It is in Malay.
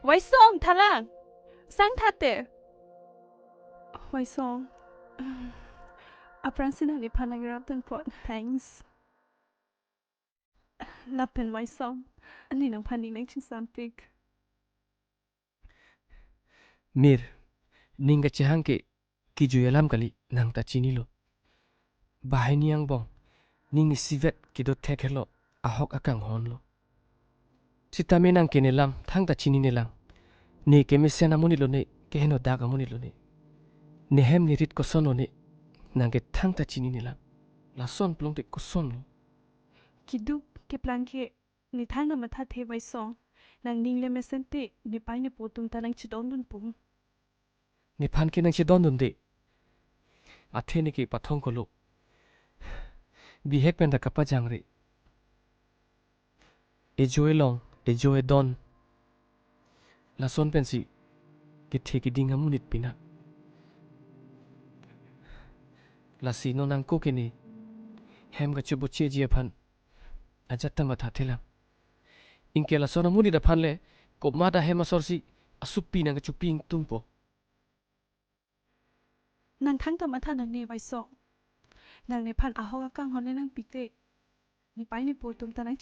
ไว้ส่งทะลังสร้างทัดเตะไว้ส่งapran sina ni panagiratan po thanks lapinไว้ส่งอันนี้นังพันนี้นังชิงสันติก Mir, ninga chehangke ki juyalam kali nang ta chini lo. Bahai niang bong, ningi sivet ki do tek lo ahok akang hon lo. Sitame nang kene lam thang ta chini ne lang. Ne keme sena muni lo ne ke heno daga muni lo ne. Ne hem ni rit ko son lo ne nang ke thang ta chini ne lang. La son plong te ko son lo. Kidu ke plan ke ni thang na matha the vai song nang ning le mesente ni pai ni potung ta nang chidon dun pum Ne phan ke nang che don dun de. Athe ne ke pathong ko lo. Bihek pen da kapa jang re. E joe long, e joe don. La son pen si ke the ki ding amunit pina. La si no nang ko ke ni. Hem ga chubo che jia phan. Ajat ta matha the lang. Inke la son amuni da phan le. Ko ma da hem asor si asupi nang ga chuping tumpo. nang thang ta matha nang ne vai song nang ne phan a ho kang hon le nang pikte ni pai ni potung ta nang